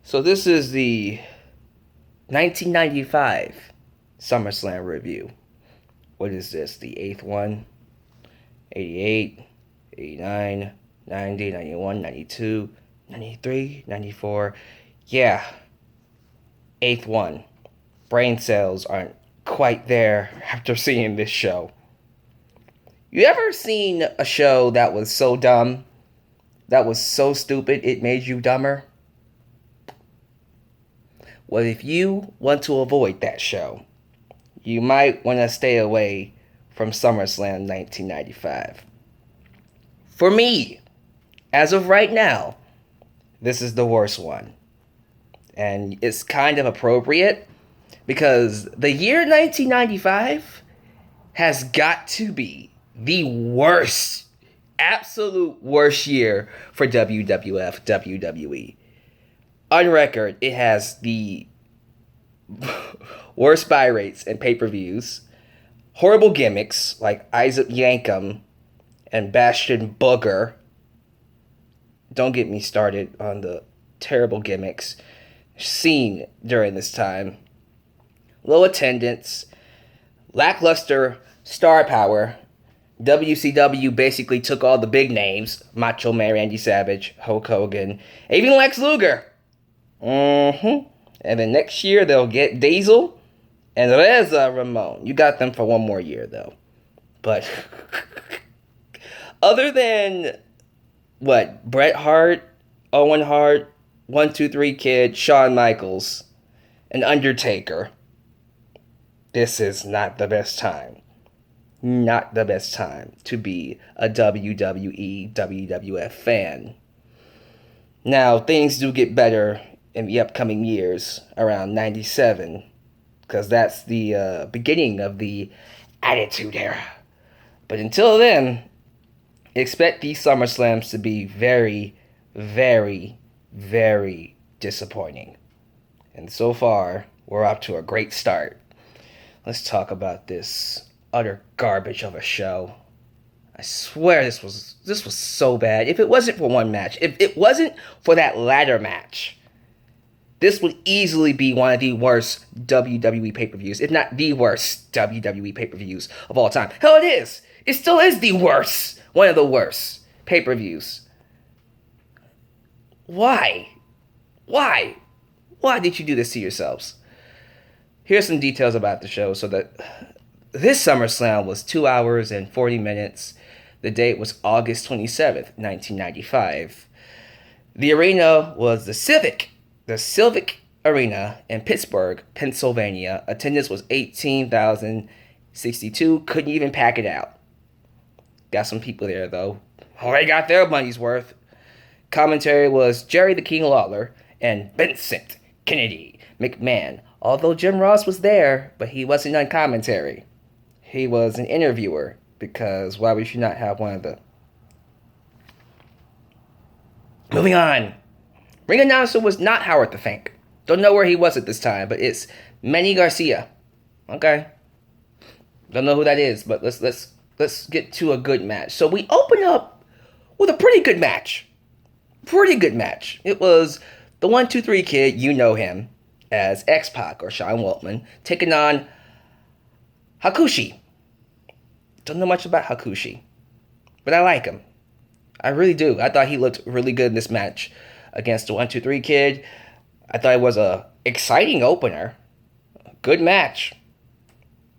So this is the 1995 Summerslam review. What is this? The 8th one? 88, 89, 90, 91, 92, 93, 94. Yeah, 8th one. Brain cells aren't quite there after seeing this show. You ever seen a show that was so dumb, that was so stupid it made you dumber? Well, if you want to avoid that show, you might want to stay away from SummerSlam 1995. For me, as of right now, this is the worst one. And it's kind of appropriate because the year 1995 has got to be the worst, absolute worst year for WWF, WWE. On record, it has the worst buy rates and pay-per-views, horrible gimmicks like Isaac Yankeem and Bastion Booger. Don't get me started on the terrible gimmicks seen during this time. Low attendance, lackluster star power. WCW basically took all the big names, Macho Man Randy Savage, Hulk Hogan, even Lex Luger. And then next year they'll get Diesel and Reza Ramon. You got them for one more year though. But other than what, Bret Hart, Owen Hart, 1-2-3 Kid, Shawn Michaels, and Undertaker, this is not the best time. Not the best time to be a WWE, WWF fan. Now, things do get better in the upcoming years, around 97, because that's the beginning of the Attitude Era. But until then, expect these SummerSlams to be very, very, very disappointing. And so far, we're off to a great start. Let's talk about this utter garbage of a show. I swear this was so bad. If it wasn't for one match, if it wasn't for that ladder match, this would easily be one of the worst WWE pay-per-views, if not the worst WWE pay-per-views of all time. Hell, it is. It still is the worst. One of the worst pay-per-views. Why? Why? Why did you do this to yourselves? Here's some details about the show. So that this SummerSlam was 2 hours and 40 minutes. The date was August 27th, 1995. The arena was the Civic Arena in Pittsburgh, Pennsylvania. Attendance was 18,062. Couldn't even pack it out. Got some people there, though. Oh, they got their money's worth. Commentary was Jerry the King Lawler and Vincent Kennedy McMahon. Although Jim Ross was there, but he wasn't on commentary. He was an interviewer, because why would you not have one of the... Moving on. Ring announcer was not Howard the Fink. Don't know where he was at this time, but it's Manny Garcia. Okay. Don't know who that is, but let's get to a good match. So we open up with a pretty good match. Pretty good match. It was the 1-2-3 Kid, you know him as X-Pac or Sean Waltman, taking on Hakushi. Don't know much about Hakushi, but I like him. I really do. I thought he looked really good in this match against the 1-2-3 Kid. I thought it was a exciting opener. Good match.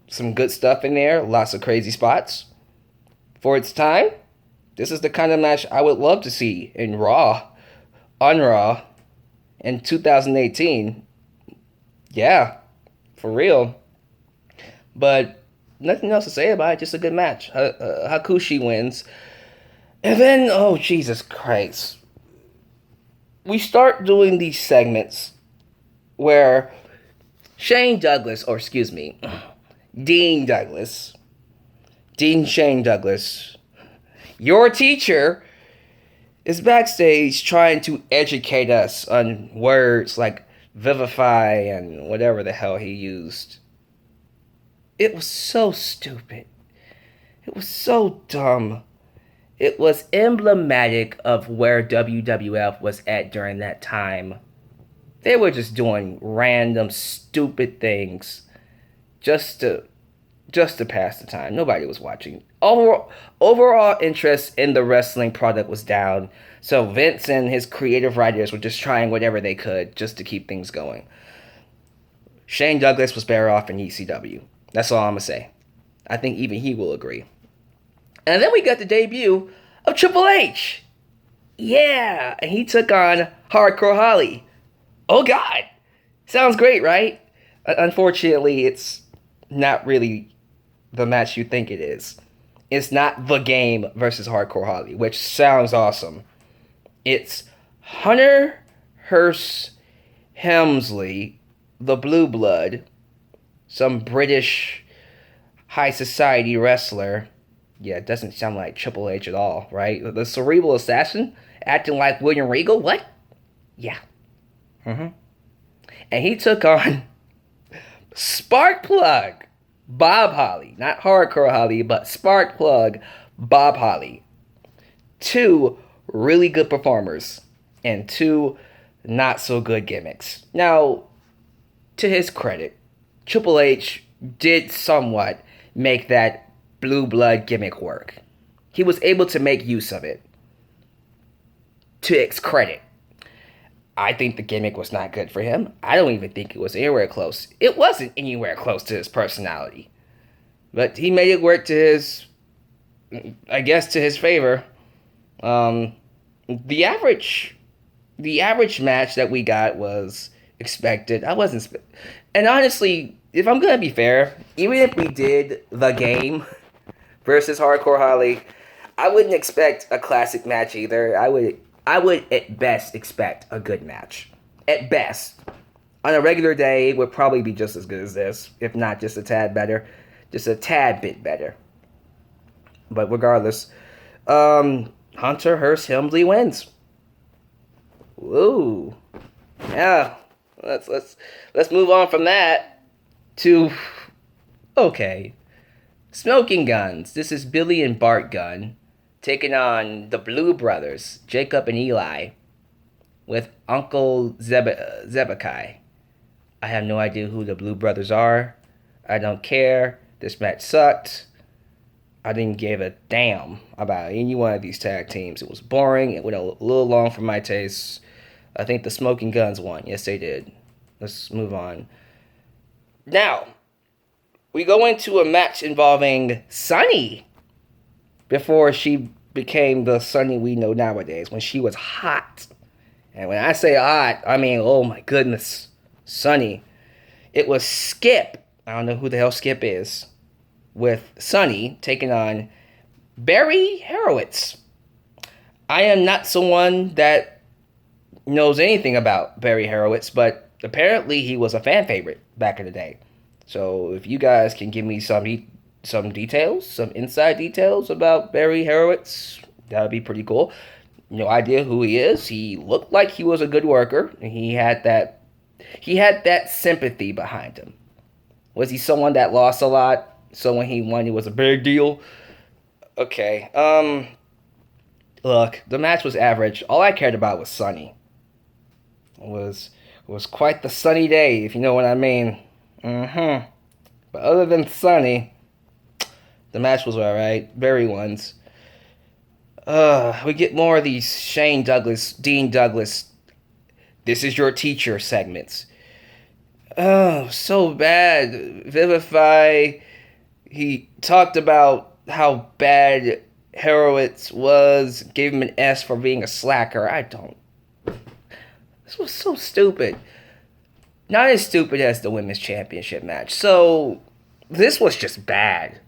Some good stuff in there. Lots of crazy spots. For its time, this is the kind of match I would love to see in Raw, on Raw, in 2018. Yeah, for real. But nothing else to say about it. Just a good match. Hakushi wins. And then, oh, Jesus Christ. We start doing these segments where Shane Douglas, or excuse me, Dean Shane Douglas, your teacher, is backstage trying to educate us on words like vivify and whatever the hell he used. It was so stupid. It was so dumb. It was emblematic of where WWF was at during that time. They were just doing random, stupid things just to pass the time. Nobody was watching. Overall interest in the wrestling product was down. So Vince and his creative writers were just trying whatever they could just to keep things going. Shane Douglas was better off in ECW. That's all I'm going to say. I think even he will agree. And then we got the debut of Triple H. Yeah, and he took on Hardcore Holly. Oh God. Sounds great, right? Unfortunately, it's not really the match you think it is. It's not The Game versus Hardcore Holly, which sounds awesome. It's Hunter Hearst Helmsley, the Blue Blood, some British high society wrestler. Yeah, it doesn't sound like Triple H at all, right? The cerebral assassin acting like William Regal? What? Yeah. And he took on Sparkplug Bob Holly. Not Hardcore Holly, but Sparkplug Bob Holly. Two really good performers and two not so good gimmicks. Now, to his credit, Triple H did somewhat make that Blue Blood gimmick work. He was able to make use of it. To its credit. I think the gimmick was not good for him. I don't even think it was anywhere close. It wasn't anywhere close to his personality. But he made it work to his, I guess, to his favor. The average match that we got was expected. And honestly, if I'm gonna be fair, even if we did The Game versus Hardcore Holly, I wouldn't expect a classic match either. I would at best expect a good match. At best. On a regular day, it would probably be just as good as this, if not just a tad better. Just a tad bit better. But regardless, Hunter Hearst Helmsley wins. Woo. Yeah. Let's move on from that to okay. Smoking Guns. This is Billy and Bart Gunn taking on the Blue Brothers, Jacob and Eli, with Uncle Zebekai. I have no idea who the Blue Brothers are. I don't care. This match sucked. I didn't give a damn about any one of these tag teams. It was boring. It went a little long for my taste. I think the Smoking Guns won. Yes, they did. Let's move on. Now, we go into a match involving Sunny before she became the Sunny we know nowadays, when she was hot. And when I say hot, I mean, oh my goodness, Sunny. It was Skip, I don't know who the hell Skip is, with Sunny taking on Barry Horowitz. I am not someone that knows anything about Barry Horowitz, but apparently he was a fan favorite back in the day. So if you guys can give me some details, some inside details about Barry Horowitz, that would be pretty cool. No idea who he is. He looked like he was a good worker, and he had that sympathy behind him. Was he someone that lost a lot? So when he won, it was a big deal? Okay. Look, the match was average. All I cared about was Sunny. It was quite the sunny day, if you know what I mean. But other than Sunny, the match was alright. Barry wins. We get more of these Shane Douglas, Dean Douglas, this is your teacher segments. Oh, so bad. Vivify, he talked about how bad Horowitz was, gave him an S for being a slacker. This was so stupid. Not as stupid as the women's championship match. So, this was just bad.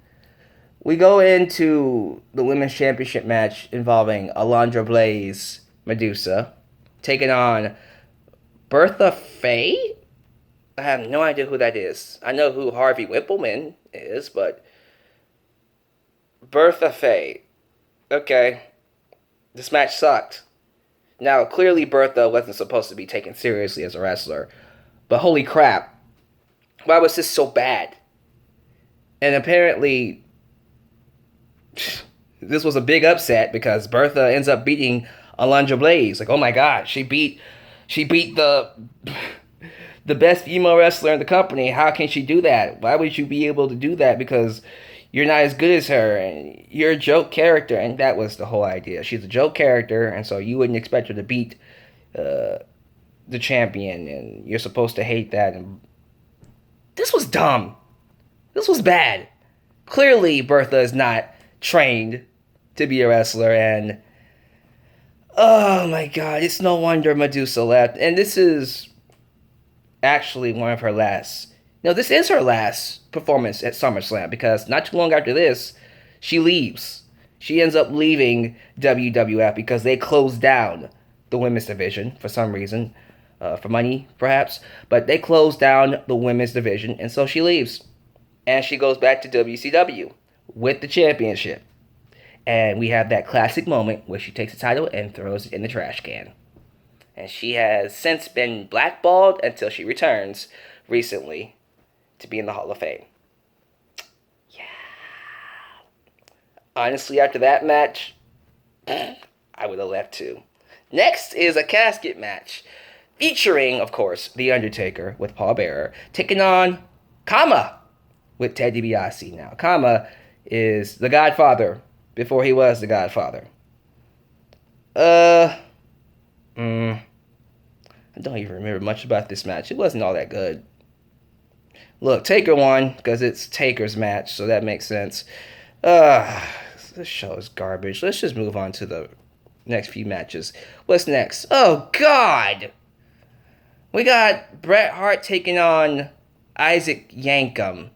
We go into the women's championship match involving Alundra Blaze Medusa taking on Bertha Faye? I have no idea who that is. I know who Harvey Whippleman is, but Bertha Faye. Okay. This match sucked. Now, clearly Bertha wasn't supposed to be taken seriously as a wrestler, but holy crap. Why was this so bad? And apparently this was a big upset because Bertha ends up beating Alundra Blaze. Like, oh my god, she beat She beat the best female wrestler in the company. How can she do that? Why would you be able to do that? Because you're not as good as her, and you're a joke character, and that was the whole idea. She's a joke character, and so you wouldn't expect her to beat the champion, and you're supposed to hate that. And this was dumb. This was bad. Clearly, Bertha is not trained to be a wrestler, and oh my god, it's no wonder Medusa left. And this is actually one of her last. No, this is her last performance at SummerSlam, because not too long after this, she leaves. She ends up leaving WWF because they closed down the women's division for some reason. For money, perhaps. But they closed down the women's division, and so she leaves. And she goes back to WCW with the championship. And we have that classic moment where she takes the title and throws it in the trash can. And she has since been blackballed until she returns recently to be in the Hall of Fame. Yeah. Honestly, after that match, I would have left too. Next is a casket match, featuring, of course, The Undertaker with Paul Bearer, taking on Kama with Ted DiBiase. Now, Kama is the Godfather before he was the Godfather. I don't even remember much about this match. It wasn't all that good. Look, Taker won because it's Taker's match, so that makes sense. This show is garbage. Let's just move on to the next few matches. What's next? Oh, God! We got Bret Hart taking on Isaac Yankeem.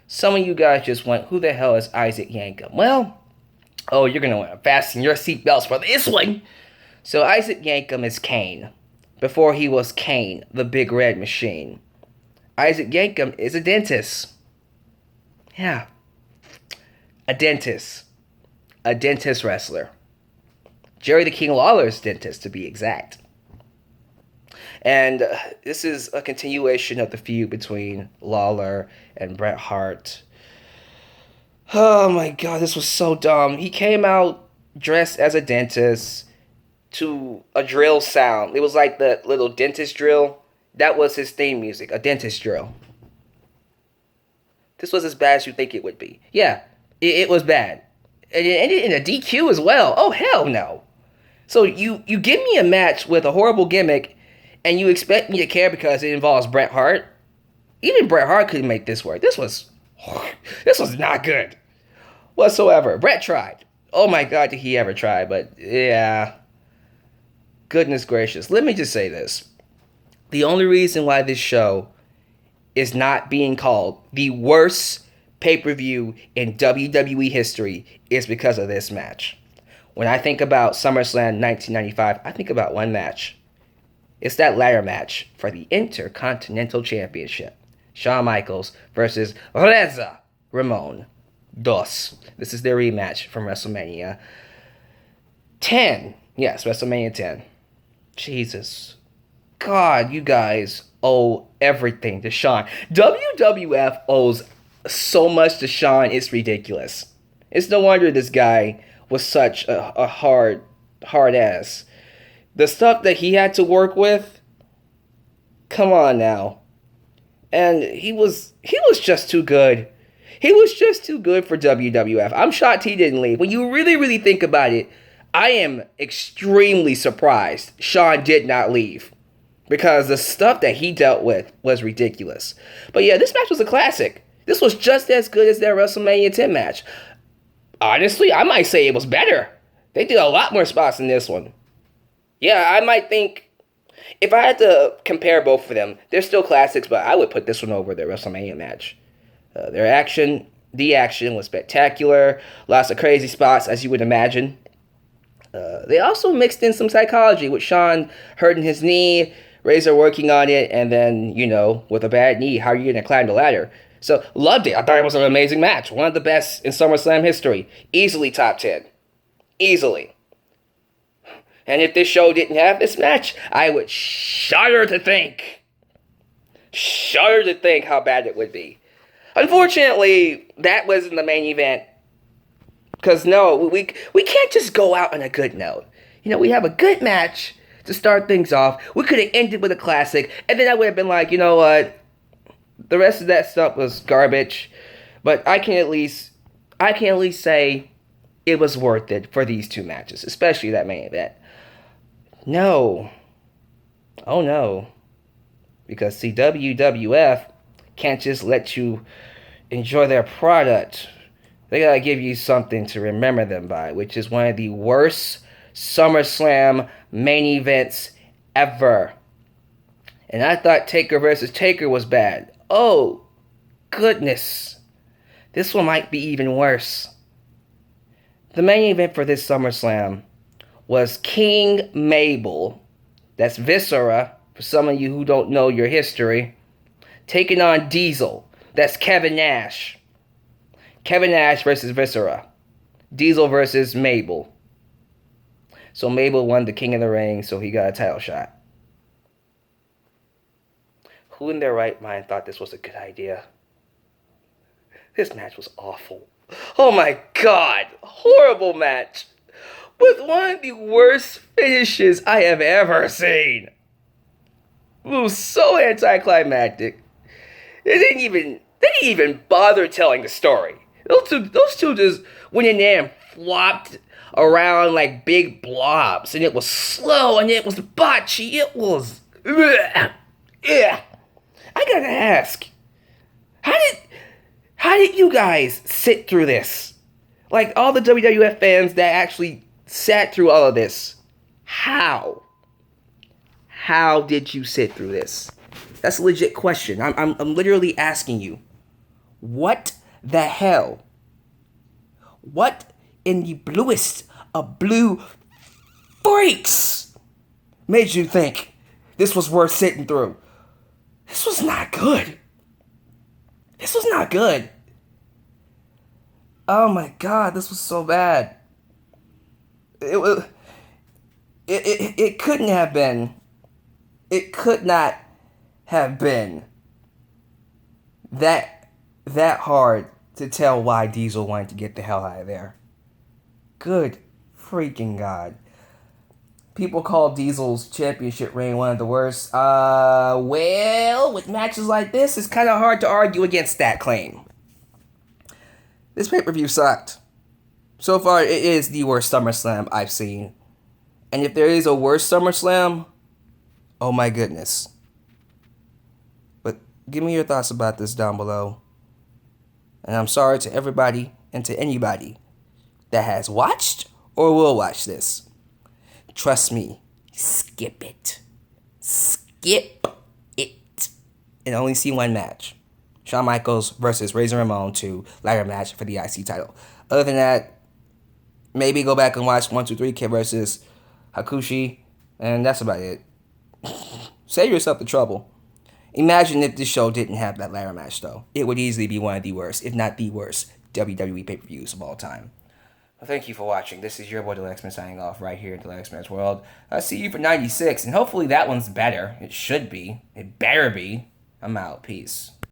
Some of you guys just went, who the hell is Isaac Yankeem? Well, you're going to want to fasten your seatbelts for this one. So Isaac Yankeem is Kane. Before he was Kane, the Big Red Machine. Isaac Yankeem is a dentist. Yeah. A dentist. A dentist wrestler. Jerry the King Lawler's dentist, to be exact. And this is a continuation of the feud between Lawler and Bret Hart. Oh my god, this was so dumb. He came out dressed as a dentist to a drill sound. It was like the little dentist drill. That was his theme music, a dentist drill. This was as bad as you think it would be. Yeah, it was bad. And it ended in a DQ as well. Oh, hell no. So you give me a match with a horrible gimmick, and you expect me to care because it involves Bret Hart? Even Bret Hart couldn't make this work. This was not good whatsoever. Bret tried. Oh my god, did he ever try? But yeah. Goodness gracious. Let me just say this. The only reason why this show is not being called the worst pay-per-view in WWE history is because of this match. When I think about SummerSlam 1995, I think about one match. It's that ladder match for the Intercontinental Championship. Shawn Michaels versus Ramon. Dos. This is their rematch from WrestleMania 10. Yes, WrestleMania 10. Jesus. God, you guys owe everything to Shawn. WWF owes so much to Shawn, it's ridiculous. It's no wonder this guy was such a hard ass. The stuff that he had to work with, come on now. And he was just too good. He was just too good for WWF. I'm shocked he didn't leave. When you really, really think about it, I am extremely surprised Shawn did not leave. Because the stuff that he dealt with was ridiculous. But yeah, this match was a classic. This was just as good as their WrestleMania 10 match. Honestly, I might say it was better. They did a lot more spots in this one. Yeah, I might think, if I had to compare both of them, they're still classics, but I would put this one over their WrestleMania match. The action was spectacular. Lots of crazy spots, as you would imagine. They also mixed in some psychology with Shawn hurting his knee, Razor working on it, and then, with a bad knee, how are you going to climb the ladder? So, loved it. I thought it was an amazing match. One of the best in SummerSlam history. Easily top 10. Easily. And if this show didn't have this match, I would shudder to think how bad it would be. Unfortunately, that wasn't the main event. Because, no, we can't just go out on a good note. We have a good match to start things off. We could have ended with a classic, and then I would have been like, you know what? The rest of that stuff was garbage, but I can at least say it was worth it for these two matches, especially that main event. No. Oh no. Because see, WWF can't just let you enjoy their product. They gotta give you something to remember them by, which is one of the worst SummerSlam main events ever. And I thought Taker versus Taker was bad. Oh, goodness. This one might be even worse. The main event for this SummerSlam was King Mabel, that's Viscera, for some of you who don't know your history, taking on Diesel, that's Kevin Nash. Kevin Nash versus Viscera. Diesel versus Mabel. So Mabel won the King of the Ring, so he got a title shot. Who in their right mind thought this was a good idea? This match was awful. Oh my god! Horrible match! With one of the worst finishes I have ever seen. It was so anticlimactic. They didn't even bother telling the story. Those two just went in there and flopped around like big blobs, and it was slow, and it was botchy. It was... Yeah. I gotta ask, how did you guys sit through this? Like, all the WWF fans that actually sat through all of this. How? How did you sit through this? That's a legit question. I'm literally asking you. What the hell? What in the bluest of blue freaks made you think this was worth sitting through? This was not good. This was not good. Oh my god, this was so bad. It couldn't have been. It could not have been that hard to tell why Diesel wanted to get the hell out of there. Good freaking god. People call Diesel's championship reign one of the worst. Well, with matches like this, it's kind of hard to argue against that claim. This pay-per-view sucked. So far, it is the worst SummerSlam I've seen. And if there is a worse SummerSlam, oh my goodness. But give me your thoughts about this down below. And I'm sorry to everybody and to anybody that has watched or will watch this. Trust me, skip it. Skip it. And only see one match. Shawn Michaels versus Razor Ramon 2 ladder match for the IC title. Other than that, maybe go back and watch 1, 2, 3 Kid versus Hakushi. And that's about it. Save yourself the trouble. Imagine if this show didn't have that ladder match, though. It would easily be one of the worst, if not the worst, WWE pay-per-views of all time. Well, thank you for watching. This is your boy, Alyx, signing off right here in the Alyx World. I'll see you for 96, and hopefully that one's better. It should be. It better be. I'm out. Peace.